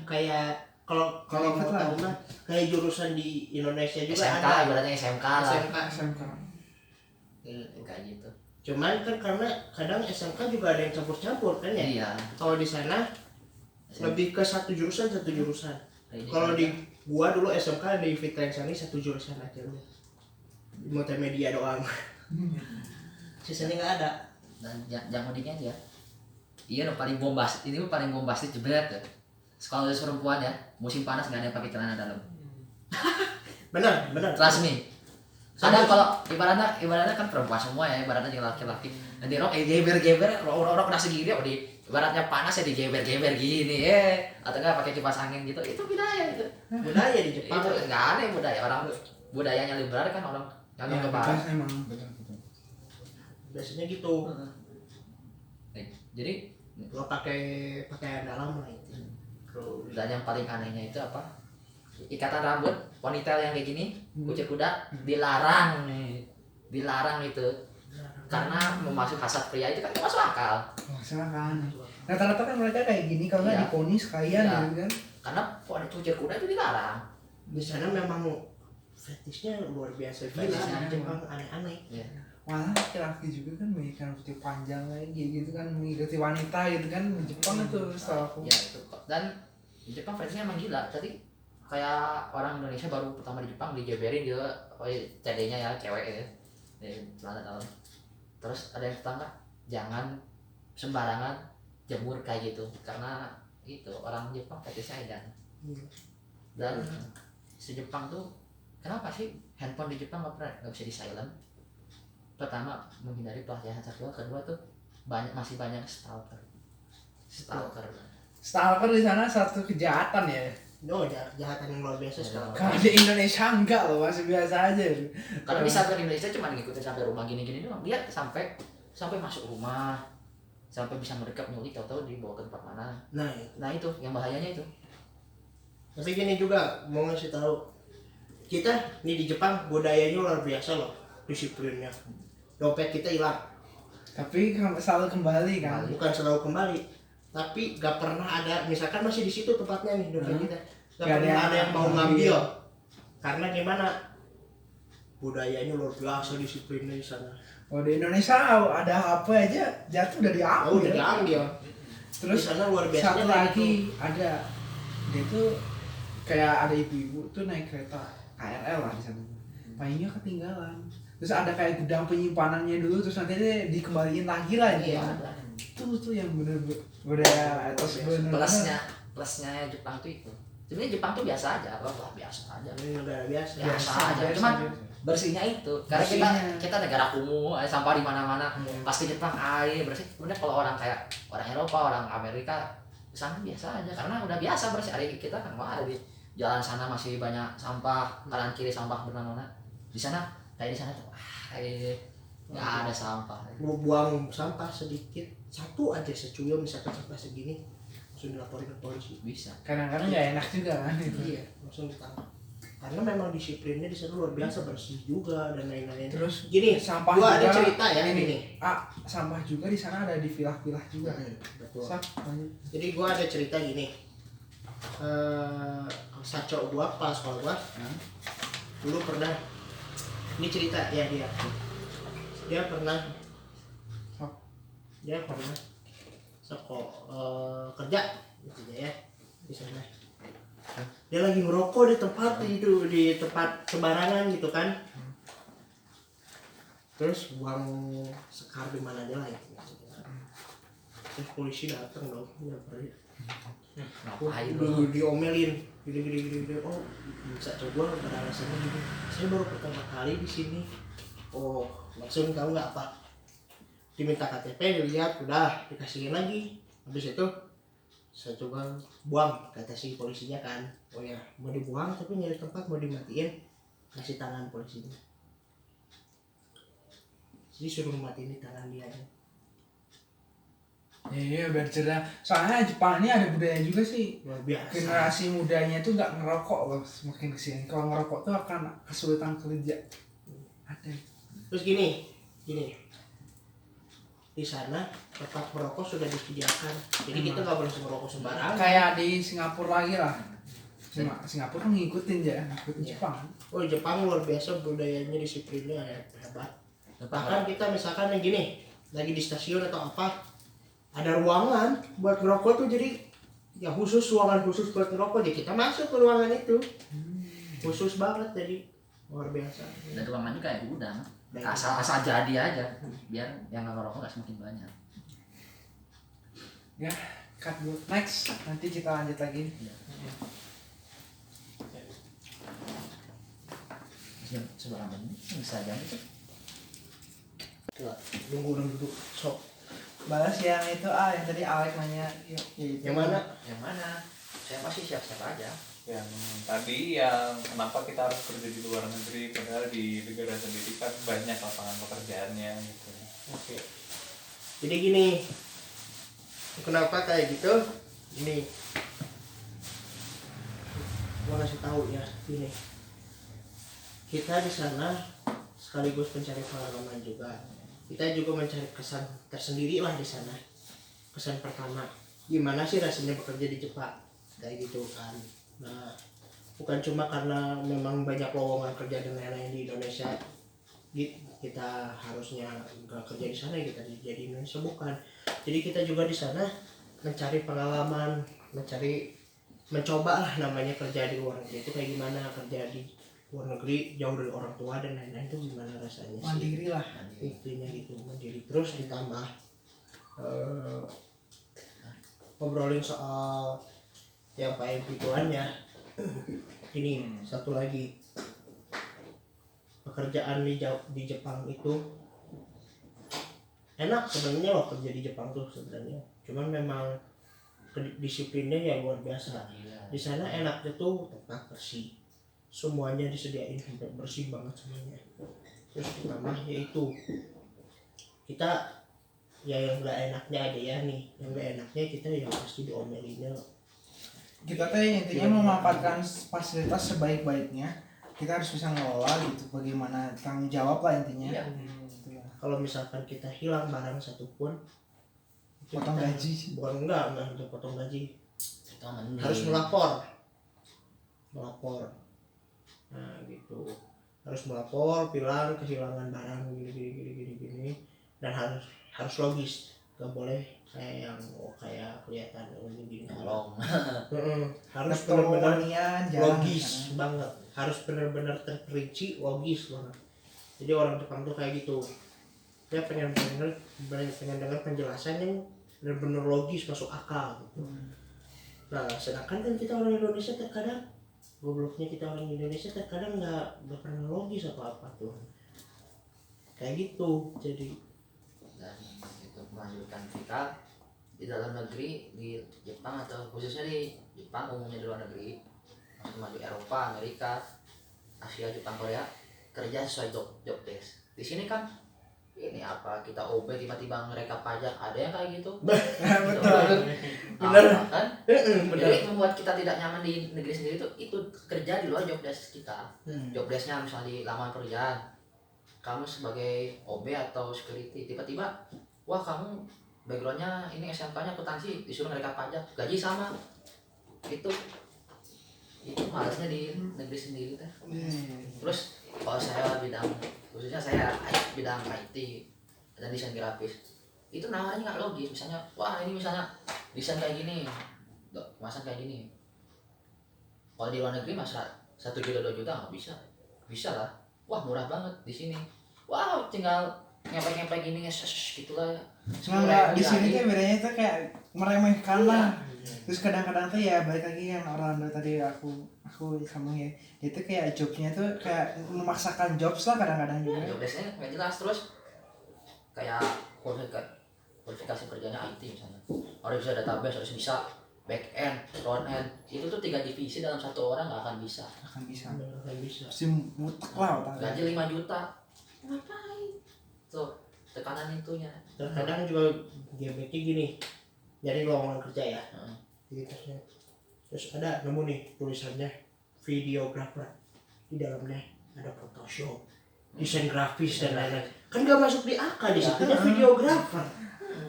kayak kalau Kalau mau lah. tahu mah kayak jurusan di Indonesia juga SMK, ada. ibaratnya SMK lah. SMK. SMK. Kayak gitu. Cuman kan karena kadang SMK juga ada yang campur-campur kan ya. Iya. Kalau di sana lebih ke satu jurusan. Kayak Kalau gitu. di gua dulu SMK di Fitrensani satu jurusan aja udah. Multimedia doang. Sisanya nggak ada. Dan jangan uniknya aja. Iya, paling bombastis. Ini paling bombastis jebret ya. Kalau khusus perempuan ya, musim panas nggak ada yang pakai celana dalam. benar Trust me. Ada kalau ibaratnya kan perempuan semua ya, ibaratnya yang laki-laki. Nanti rok geber-geber, orang kena segini, di ibaratnya panas ya digeber-geber gini, atau enggak pakai kipas angin gitu. Itu budaya itu. budaya di Jepang. Itu enggak aneh budaya orang, budayanya liberal kan orang Ya, yang ke bebas barat. emang betul. Biasanya gitu. Jadi Lo pakai pakaian dalam lah itu. dan yang paling anehnya itu apa? Ikatan rambut ponytail yang kayak gini, kucir kuda dilarang nih. Dilarang itu. Karena memasuk hasrat pria itu kan nggak masuk akal. Masalah kan. Rata-rata kan mereka kayak gini kalau nggak Iya. diponis kalian Iya. gitu kan. Karena kucir kuda itu dilarang. Di sana memang fetishnya luar biasa gila. Fetishnya. Di Jepang aneh-aneh. Ya. Malah laki-laki juga kan banyak yang rambutnya panjang lagi gitu kan mengikuti wanita gitu kan di Jepang itu setahu aku. Ya itu kok. Dan di Jepang fashionnya emang gila. Tadi kayak orang Indonesia baru pertama di Jepang dijeberin gitu, CD-nya ya cewek ya, di celana dalam. Terus ada yang tetangga, jangan sembarangan jemur kayak gitu, karena itu orang Jepang fetishnya edan. Dan si Jepang tuh kenapa sih handphone di Jepang nggak bisa di silent? Pertama menghindari pelecehan seksual, kedua tuh masih banyak stalker. Stalker di sana satu kejahatan ya. No, kejahatan yang luar biasa sekarang. Kalau di Indonesia enggak loh, masih biasa aja. Karena di satu Indonesia cuma ngikutin sampai rumah gini-gini doang. Dia sampai masuk rumah, sampai bisa mendekat nyulik, tahu-tahu dibawa ke tempat mana. Nah itu yang bahayanya itu. Tapi gini juga mau ngasih tahu, kita nih di Jepang budayanya luar biasa loh, disiplinnya. Dompet kita hilang, Tapi selalu kembali kan. bukan selalu kembali, tapi gak pernah ada, misalkan masih di situ tempatnya nih dompet kita, gak Gak pernah ada yang mau ngambil. ngambil. Karena gimana? Budayanya luar biasa disiplinnya di sana. Oh di Indonesia ada HP aja jatuh udah diambil. Oh, udah diambil. Terus Di sana luar biasanya satu kayak lagi ada dia tuh kayak ada ibu-ibu tuh naik kereta KRL lah di sana. Bayinya ketinggalan. Terus ada kayak gudang penyimpanannya dulu terus nanti dia dikembaliin lagi lah Iya. Itu tuh yang bener budaya etos bener. Plusnya Jepang tuh itu. Sebenarnya Jepang tuh biasa aja, wah biasa aja. Ini negara biasa. Biasa aja. Cuman bersihnya itu karena kita negara kumuh, sampah di mana-mana. Pas ke Jepang air bersih. Kemudian kalau orang kayak orang Eropa, orang Amerika sana biasa aja karena udah biasa bersih. Hari kita kan ada di jalan sana masih banyak sampah, kanan kiri sampah bermana-mana. Di sana kayak di sana tuh nggak ada sampah. Mau buang sampah sedikit, satu aja secuyung misalkan sampah segini, langsung dilaporin ke polisi. Bisa. Kadang-kadang nggak enak juga kan itu. Iya, langsung ditangkap. Karena memang disiplinnya di sana luar biasa, bersih juga dan lain-lain. Terus gini, sampah gua ada juga, cerita ya gini. Sampah juga di sana ada di pilah-pilah juga. Betul. Lanjut. Jadi gua ada cerita gini. Saco gua pas sekolah gua dulu pernah, ini cerita ya dia pernah kerja gitu ya di sana. Dia lagi ngerokok di tempat sembarangan gitu kan. Terus buang sekar di mana aja lah ya. Terus polisi datang dong, nyamperin. Ngapain Diomelin gini. Oh, bisa coba pada alasannya gini. Saya baru pertama kali di sini. Oh, langsung tahu nggak apa? Diminta KTP, dilihat, udah dikasihin lagi. Habis itu saya coba buang, kata si polisinya kan. Oh ya, mau dibuang tapi nyari tempat mau dimatiin, kasih tangan polisinya. Jadi suruh matiin di tangan dia. Iya biar cerdas. Soalnya Jepang ini ada budaya juga sih. Luar biasa. Generasi mudanya tuh nggak ngerokok loh semakin kesini. Kalau ngerokok tuh akan kesulitan kerja. Ada. Terus gini. Di sana tempat merokok sudah disediakan. Jadi kita nggak boleh merokok sembarangan. Kayak di Singapura lagi lah. Singapura kan ngikutin ya, ngikutin Iya. Jepang. Oh, Jepang luar biasa budayanya, disiplinnya hebat. Jepang Bahkan kita misalkan yang gini, lagi di stasiun atau apa, ada ruangan buat ngerokok tuh, jadi ya ruangan khusus buat ngerokok, jadi kita masuk ke ruangan itu. Khusus banget, jadi luar biasa. dan ruangannya kayak gudang. Dan Asal jadi aja biar yang nggak ngerokok nggak semakin banyak. Ya cut dulu. Next, nanti kita lanjut lagi. Seberapa menit bisa jam itu. Nunggu duduk sok. Balas yang itu yang tadi Alek nanya. Yang mana? Yang mana? Saya masih siap-siap aja. Yang tadi yang kenapa kita harus kerja di luar negeri padahal di negara sendiri kan banyak lapangan pekerjaannya gitu. Oke. Jadi gini, kenapa kayak gitu? Gini, gua kasih tahu ya, gini. Kita di sana sekaligus mencari pengalaman juga. Kita juga mencari kesan tersendiri lah di sana. Kesan pertama, gimana sih rasanya bekerja di Jepang? Kayak gitu kan. Nah, bukan cuma karena memang banyak lowongan kerja dan lain-lain di Indonesia, kita harusnya nggak kerja di sana, kita jadi di Indonesia, bukan. Jadi kita juga di sana mencari pengalaman, mencoba lah namanya kerja di luar negeri itu kayak gimana, kerja di luar negeri jauh dari orang tua dan lain-lain itu gimana rasanya sih. Mandiri lah. Intinya gitu, mandiri. Terus ditambah ngobrolin soal yang paling pituannya. Ini satu lagi, pekerjaan di Jepang itu enak sebenarnya loh, kerja di Jepang tuh sebenarnya. Cuman memang disiplinnya ya luar biasa. Di sana enaknya tuh tempat bersih, semuanya disediain sampai bersih banget semuanya. Terus ditambah yaitu kita ya yang nggak enaknya aja ya nih, yang nggak enaknya kita ya pasti diomelinnya. Kita teh intinya memanfaatkan fasilitas sebaik-baiknya. Kita harus bisa ngelola gitu, bagaimana tanggung jawab lah intinya. Iya. Gitu lah. Kalau misalkan kita hilang barang satupun, itu Potong kita- gaji. bukan enggak untuk potong gaji, Itu mending. harus melapor. Nah gitu, harus melapor bilang kehilangan barang gini, dan harus logis, nggak boleh kayak yang kayak kelihatan gini. Tolong. Harus Laptop benar-benar wanian, jarang logis di sana. banget, harus benar-benar terperinci, logis banget. Jadi orang Jepang tuh kayak gitu, dia pengen dengar penjelasan yang benar-benar logis, masuk akal gitu. Nah sedangkan kan kita orang Indonesia terkadang gobloknya, kita orang Indonesia terkadang nggak pernah logis apa tuh kayak gitu. Jadi Dan itu melanjutkan kita di dalam negeri, di Jepang atau khususnya di Jepang, umumnya di luar negeri, maksudnya di Eropa, Amerika, Asia, Jepang, Korea, kerja sesuai job desk. Di sini kan ini apa, kita OB tiba-tiba mereka pajak, ada yang kayak gitu. Betul. Bener. Kan? bener. Jadi membuat kita tidak nyaman di negeri sendiri itu kerja di luar job desk kita. Job desknya misalnya di lapangan pekerjaan, kamu sebagai OB atau security, tiba-tiba wah kamu backgroundnya ini SMK-nya akuntansi, disuruh mereka pajak, gaji sama. Itu malasnya di negeri sendiri teh. Terus kalau saya bidang, khususnya saya bidang IT dan desain grafis, itu nawarnya nggak logis. Misalnya wah ini misalnya desain kayak gini, kemasan kayak gini. Kalau di luar negeri masa 1 juta 2 juta nggak bisa lah. Wah murah banget di sini. Wah tinggal ngepek gini gitulah. Nah, di sini tuh bedanya tuh kayak meremehkan lah. Terus kadang-kadang tuh ya balik lagi yang Orlando tadi aku sambung ya. Itu kayak jobnya tuh kayak memaksakan jobs lah kadang-kadang juga. Job desk-nya nggak jelas, terus kayak kualifikasi kerjanya IT misalnya. Harus bisa database, harus bisa back end, front end. Itu tuh 3 divisi dalam 1 orang nggak akan bisa. Akan bisa. Nggak bisa. Pasti mutek lah otaknya. Gaji 5 juta. Ngapain? Tuh, tekanan itunya. Terkadang juga gebekin gini, nyari lowongan kerja ya. Heeh. Gitu. Terus ada nemu nih tulisannya videographer, di dalamnya ada Photoshop, desain grafis dan lain-lain. Kan nggak masuk di AK di situ, videographer.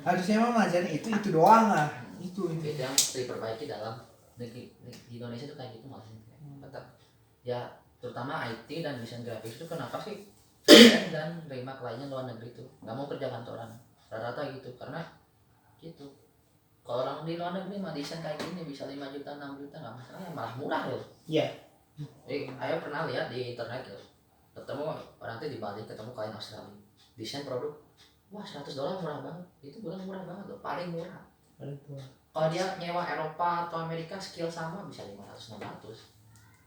Harusnya mah ngajarin itu doang lah. Itu Itu yang diperbaiki dalam negeri di Indonesia tuh kayak gitu maksudnya. Tetap ya terutama IT dan desain grafis itu kenapa sih dan terima kliennya luar negeri itu nggak mau kerja kantoran rata-rata gitu, karena gitu. Kalau orang di luar negeri mah desain kayak gini bisa 5 juta 6 juta nggak masalah, malah murah loh. Iya. Saya pernah lihat di internet gitu, ketemu orang tuh di Bali, ketemu klien Australia desain produk, wah $100 murah banget. Itu bilang murah banget loh, paling murah. Kalau dia nyewa Eropa atau Amerika skill sama bisa 500-600.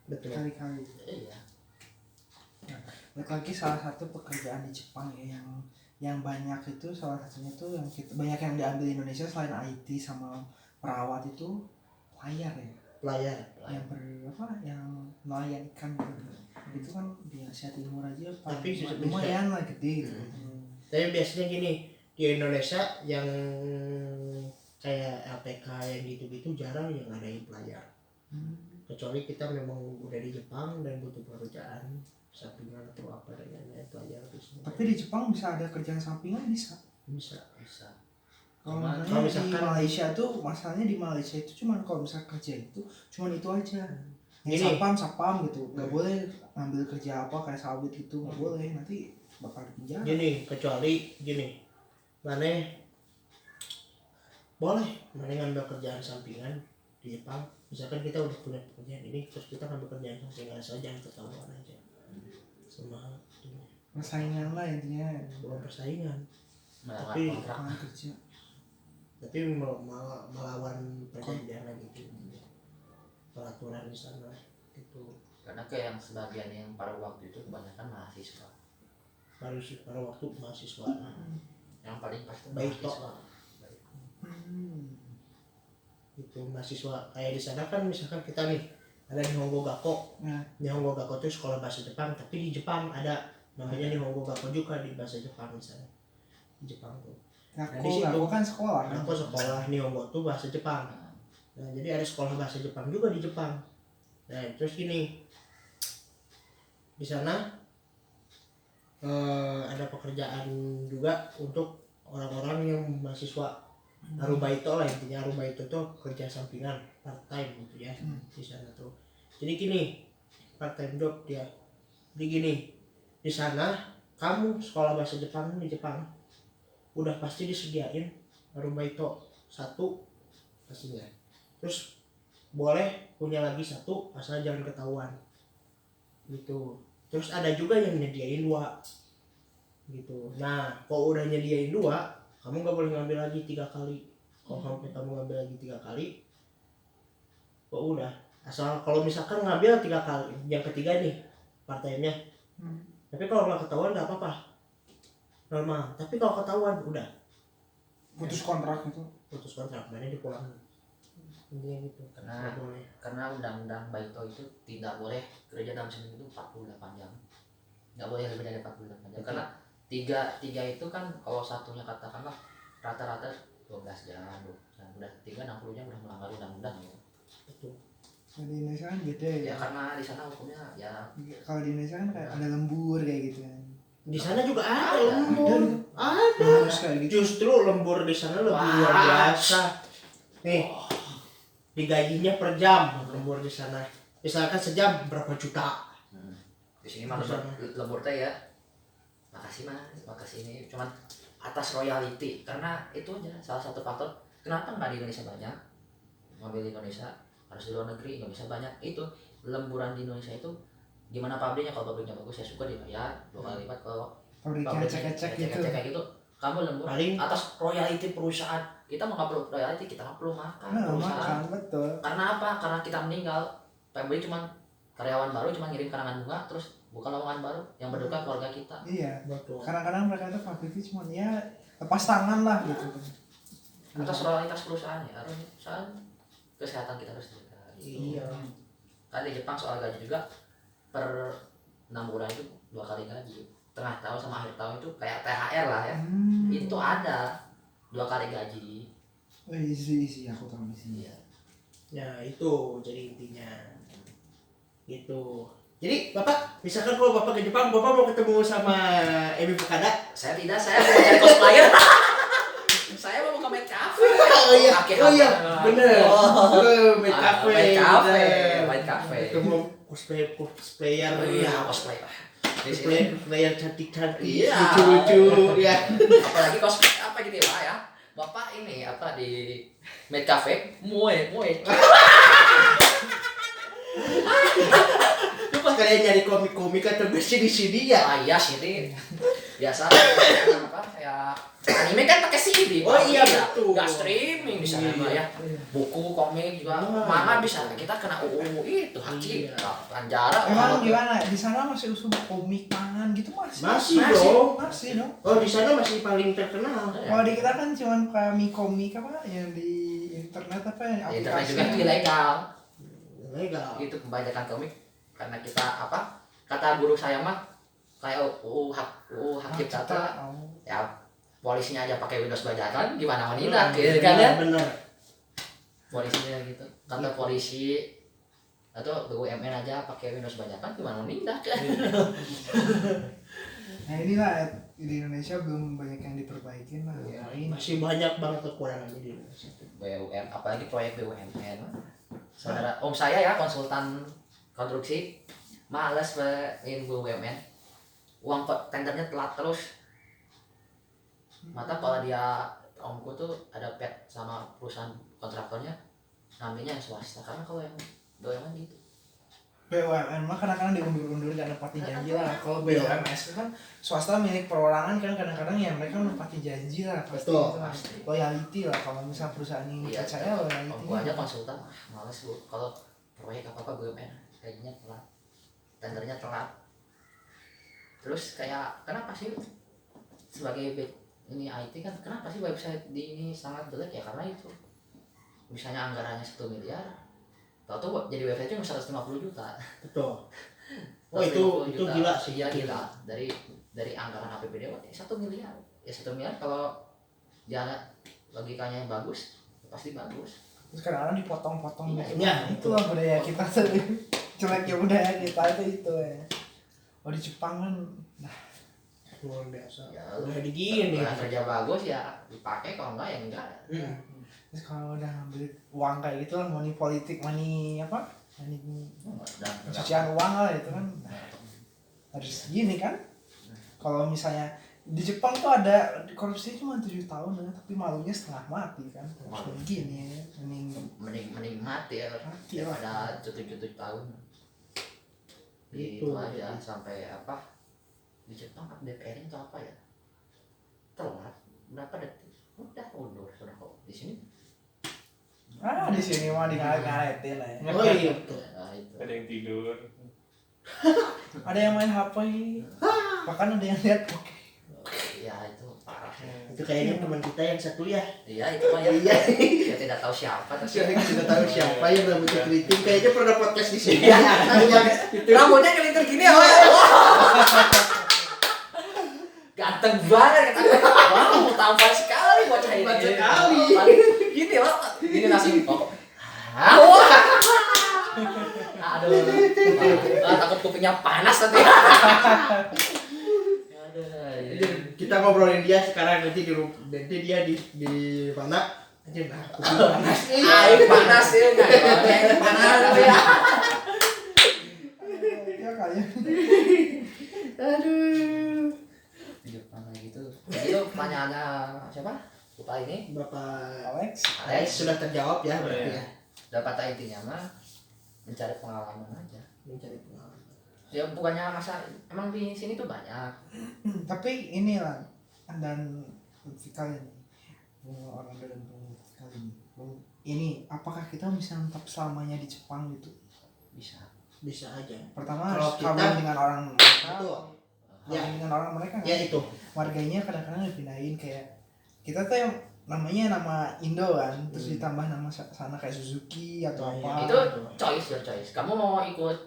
Betul. kali-kali. Iya. Balik lagi salah satu pekerjaan di Jepang ya yang banyak itu salah satunya tuh yang banyak yang diambil Indonesia selain IT sama perawat itu layar ya. Layar. Yang nelayan ikan gitu. Itu kan di Asia Timur aja Tapi lumayan lah gede gitu. Tapi biasanya gini, di Indonesia yang kayak LPK yang gitu-gitu jarang yang ngadain pelayar. Kecuali kita memang udah di Jepang dan butuh pekerjaan sampingan atau apa dengan pelayar itu. Tapi di Jepang bisa ada kerjaan sampingan bisa. Bisa. Kalau Cuma misalnya di Malaysia tuh masalahnya di Malaysia itu cuman kalau misalnya kerja itu cuman itu aja. Gini. Sapam gitu, nggak boleh ngambil kerja apa kayak sawit itu nggak boleh, nanti bakal dipenjara. Gini, kecuali gini, mana boleh mana ngambil kerjaan sampingan di Jepang. Misalkan kita udah punya pekerjaan ini, terus kita ngambil kerjaan sampingan saja yang ketahuan aja. Sama ini. Persaingan lah intinya. Bukan persaingan, melewat Tapi- kontrak. Lapangan kerja. tapi melawan perjanjian lagi gitu. Peraturan di sana itu Karena kayak yang sebagian yang pada waktu itu kebanyakan mahasiswa. pada waktu mahasiswa. Yang paling pasti Baik, mahasiswa. Itu mahasiswa kayak di sana kan misalkan kita nih ada Nihongo Gakko. Ya. Nihongo Gakko itu sekolah bahasa Jepang, tapi di Jepang ada namanya Nihongo Gakko juga di bahasa Jepang di sana. Di Jepang tuh. Aku kan sekolah kan. Gakko sekolah Nihongo tuh bahasa Jepang. Nah, jadi ada sekolah bahasa Jepang juga di Jepang. Nah, terus gini. Di sana ada pekerjaan juga untuk orang-orang yang mahasiswa arubaito lah, intinya arubaito tuh kerja sampingan part time gitu ya di sana tuh. Jadi gini, part time job dia. Jadi gini, di sana kamu sekolah bahasa Jepang di Jepang udah pasti disediain arubaito satu pastinya. Terus boleh punya lagi satu asal jangan ketahuan gitu. Terus ada juga yang nyediain 2 gitu. Nah kalau udah nyediain 2, kamu nggak boleh ngambil lagi 3 kali. Kalau sampai kamu ngambil lagi 3 kali, kok udah asal kalau misalkan ngambil 3 kali, yang ketiga nih part time-nya. Tapi kalau nggak ketahuan nggak apa-apa, normal. Tapi kalau ketahuan udah Putus kontrak itu. putus kontrak, mana dipulang. Intinya gitu. Karena Nggak boleh. karena undang-undang Baito itu tidak boleh kerja dalam seminggu itu 48 jam. Nggak boleh lebih dari 48 jam. Karena tiga itu kan kalau satunya katakanlah rata-rata 12 jam, 12 jam. Udah 60 jam udah melanggar undang-undang ya. Betul. Kalau di Indonesia kan beda ya. Ya karena di sana hukumnya ya Kalau di Indonesia kan kayak ada lembur kayak gitu kan. Di sana juga ada Ada. lembur. Ada. Harus kayak gitu. Justru lembur di sana lebih luar biasa. Nih, digajinya per jam lembur di sana. Misalkan sejam berapa juta? di sini mah lembur teh ya. Makasih ini cuman atas royalty karena itu aja salah satu faktor kenapa nggak di Indonesia banyak mobil di Indonesia harus di luar negeri nggak bisa banyak itu lemburan di Indonesia itu gimana pabriknya kalau pabriknya bagus ya syukur dibayar 2 kali lipat kalau Pabriknya cek-cek gitu. kayak gitu kamu lembur Paling- atas royalty perusahaan kita mau nggak perlu royalty kita nggak perlu makan Nah, perusahaan makan betul. karena apa karena kita meninggal pabrik cuma karyawan baru cuma ngirim karangan bunga terus bukan lowongan baru yang berduka keluarga kita. Iya. Betul. Kadang-kadang mereka tuh pabriknya cuma ya lepas tangan lah gitu. Atas royalitas perusahaan ya harus perusahaan kesehatan kita harus dijaga. Iya. Kan di Jepang soal gaji juga per 6 bulan itu 2 kali gaji. Tengah tahun sama akhir tahun itu kayak THR lah ya. Itu ada 2 kali gaji. Oh, isi aku tahu di sini. Iya. Ya itu jadi intinya. Gitu. Jadi Bapak, misalkan kalau Bapak ke Jepang, Bapak mau ketemu sama Emi Fukada? Saya tidak, saya mau cari cosplayer. Saya mau ke Maid Cafe. Oh iya, bener. Maid Cafe. Maid Cafe, bener. Maid Cafe. Ketemu cosplayer. Iya, cosplayer. Di sini Cosplayer cantik-cantik, Iya. lucu-lucu, ya. apalagi cosplay apa gitu ya Pak ya. Bapak ini apa di Maid Cafe, mue. Lu pas kalian nyari komik-komik atau di sini ya? Ah iya sih ini biasa apa kayak anime kan pakai CD. Oh iya, ya. betul. Nggak streaming di sana mah ya. Iya. Buku, komik juga Nah, manga iya. bisa kita kena UU itu haki Iya. penjara. Emang gimana di sana masih usul komik mangan gitu Masih Masih. dong. masih dong. Oh di sana masih paling terkenal. Kalau di kita kan cuman komik apa yang di internet apa yang Internet aplikasi juga itu ilegal. Legal. Itu kebanyakan komik karena kita apa kata guru saya mah kayak UU hak cipta ya polisinya aja pakai Windows bajakan gimana menindak gitu kan ya Benar. polisinya gitu kata polisi atau BUMN aja pakai Windows bajakan gimana menindak kan Nah inilah di Indonesia belum banyak yang diperbaikin lah. Iya. Ini Masih banyak banget kekurangannya di Indonesia. BUMN apalagi proyek BUMN saudara om saya ya konsultan konstruksi males main BUMN uang tendernya telat terus mata kalau dia omku tuh ada pet sama perusahaan kontraktornya ngambilnya yang swasta karena kalau yang BUMN gitu BUMN mah kadang-kadang diundur-undur karena nepati janji lah. Kalau BUMS kan swasta milik perorangan kan kadang-kadang ya mereka menepati janji lah pasti. Betul, Itu lah. pasti. Loyalty lah kalau misal perusahaan ini iya percaya loyalty. omku aja konsultan males bu kalau proyek apa BUMN kayaknya telat tendernya telat terus kayak kenapa sih sebagai ini IT kan kenapa sih website di ini sangat jelek ya karena itu misalnya anggarannya 1 miliar tahu-tahu jadi website cuma 150 juta Betul. Oh itu gila sih. iya gila dari anggaran APBD 1 miliar ya 1 miliar kalau dia logikanya yang bagus ya pasti bagus Terus kadang-kadang dipotong-potong Iya, gitu. iya. Itulah budaya kita tuh. Jeleknya budaya kita itu ya. Oh di Jepang kan Luar biasa. ya Udah digini. kalau kerja bagus ya dipakai kalau enggak ya enggak terus kalau udah ngambil uang kayak gitu lah money politik money apa money dan pencucian uang lah itu kan harus gini kan kalau misalnya di Jepang tuh ada korupsi cuma 7 tahun ya, tapi malunya setengah mati kan Malu. harus gini ya mending mati ya Mati lah. daripada cutu-cutu tahun Itu. itu aja sampai apa di Jepang DPR itu apa ya telat berapa detik udah undur sudah kok di sini di sini mah di ngaret-ngaretin lah ya. Oh iya betul. nah, itu Ada yang tidur. Ada yang main HP bahkan ada yang lihat ya itu parah Itu kayaknya teman kita yang satu ya. iya itu mah ya Iya. dia tidak tahu siapa tapi Saya tidak tahu siapa yang rambutnya keriting. Kayaknya pernah podcast di sini. Iya. rambutnya kelintir gini ya ganteng banget kata wow tampan sekali bocah ini Tampan sekali. gini loh gini langsung kok aduh takut kupingnya panas nanti aduh Kita ngobrolin dia sekarang nanti dia di mana? Aja nah, kuping panas. air panas ya nggak panas ya ya kayak Aduh. di Jepang kayak gitu itu pertanyaannya siapa lupa ini Bapak Alex Alex sudah terjawab ya berarti ya. dapat intinya mah mencari pengalaman aja Mencari pengalaman. ya bukannya masa emang di sini tuh banyak tapi inilah dan vertikal ini orang dalam vertikal ini apakah kita bisa tetap selamanya di Jepang gitu bisa Bisa aja. pertama Kalau harus kita- kawin dengan orang mereka Betul. kawin Ya. dengan orang mereka kan Ya itu. warganya kadang-kadang dipindahin kayak kita tuh yang namanya nama Indo kan terus ditambah nama sana kayak Suzuki atau Oh, apa iya. itu choice your choice kamu mau ikut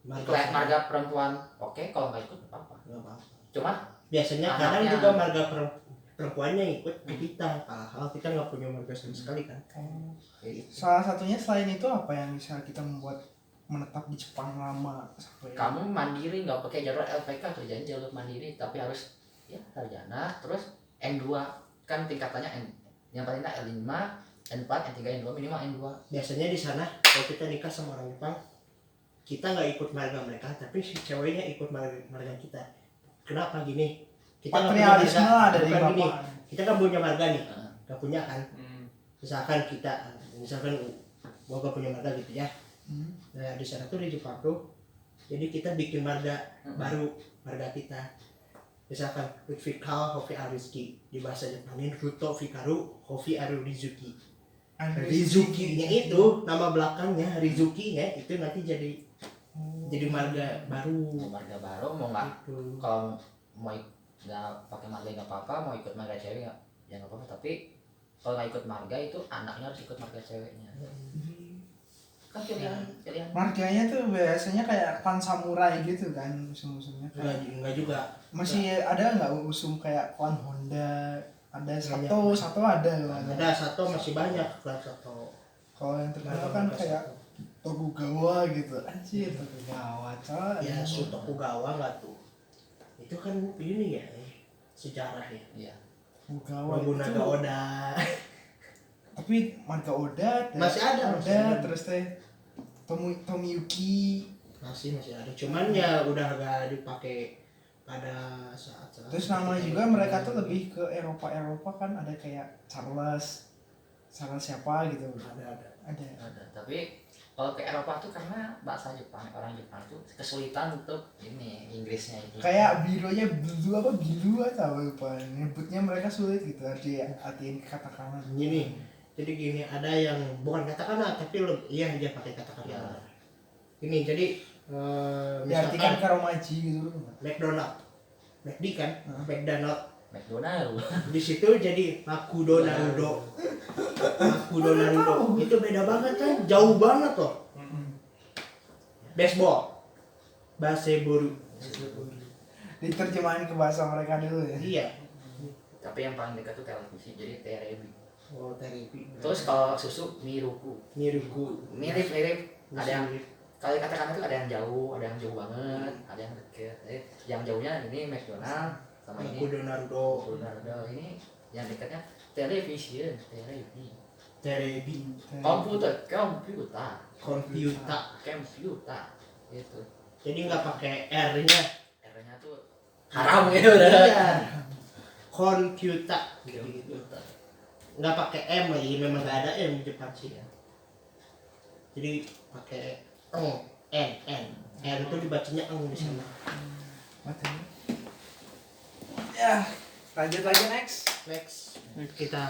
marga perempuan oke kalau nggak ikut nggak apa-apa Nggak apa-apa. cuma Biasanya Anaknya- kadang juga marga perempuannya ikut ke kita. Padahal kita nggak punya marga sama sekali kan. kayak gitu. salah satunya selain itu apa yang bisa kita membuat menetap di Jepang lama sampai kamu mandiri nggak pakai jalur LPK tuh jangan jalur mandiri tapi harus ya sarjana terus N2 kan tingkatannya yang paling enggak L5 N4 N3 N2 minimal N2 Biasanya di sana kalau kita nikah sama orang Jepang, kita nggak ikut marga mereka, tapi si ceweknya ikut marga kita. Kenapa gini? Kita nggak punya patrialisme marga. lah dari Bukan gini. bapak Kita nggak punya marga nih, Heeh. nggak punya kan? Misalkan gua nggak punya marga gitu ya. Hmm. Nah di sana tuh di Jepang tuh, jadi kita bikin marga baru, marga kita. Misalkan Lutfikal Hovi Ariski di bahasa Jepanin Ruto Fikaru Hovi Aru Rizuki. Rizuki-nya itu nama belakangnya Rizuki-nya itu nanti jadi marga baru. Marga baru mau nggak Gitu. kalau mau nggak pakai marga nggak apa-apa, mau ikut marga cewek nggak ya nggak apa-apa, tapi kalau nggak ikut marga itu anaknya harus ikut marga ceweknya kan pilihan Marganya tuh biasanya kayak klan samurai gitu kan, usum-usumnya kayak Enggak juga. masih ada nggak usum kayak klan Honda, ada satu ada loh. Ada satu masih banyak kelas satu. Kalau yang terkenal kan kayak Tokugawa gitu, anjir Tokugawa coy. Ya Tokugawa nggak tuh. Itu kan ini ya sejarah ya. iya. Tokugawa Nobunaga itu. Oda. Tapi marga Oda Masih ada. terus teh Tomiyuki. Masih ada. Cuman ya udah nggak dipakai pada saat. Terus namanya juga mereka tuh lebih ke Eropa kan, ada kayak Charles siapa gitu. Ada. Tapi kalau ke Eropa tuh karena bahasa Jepang, orang Jepang tuh kesulitan untuk ini Inggrisnya itu. Kayak birunya biru atau apa, nyebutnya mereka sulit gitu, artiin kata-kata. Gini. Jadi gini, ada yang bukan katakana tapi iya dia pakai katakana. Ya. Ini jadi Diartikan misalkan karomaji gitu. McDonald. McD kan? McDonald. McDonald. Di situ jadi Makudo Naruto. Makudo Naruto. Itu beda banget kan? Jauh banget loh. Baseball. Baseball. Diterjemahin ke bahasa mereka dulu ya. Iya. Tapi yang paling dekat tuh televisi, jadi terebi. Oh, terapi. Terus kalau susu miruku. Miruku. Mirip. Ada yang kalau katakan itu ada yang jauh, ada yang jauh banget, ada yang deket. Yang jauhnya ini McDonald sama ini Makudo Naruto. Ronaldo, ini yang dekatnya televi. Terapi. Komputer Komputer. itu. Jadi nggak pakai R-nya. R-nya tuh haram gitu udah. Iya. Komputer. Gitu. Nggak pakai M lagi, memang nggak ada M di Jepang sih. Jadi pakai N itu dibacanya di sana. Matanya. Ya, lanjut lagi next. Next kita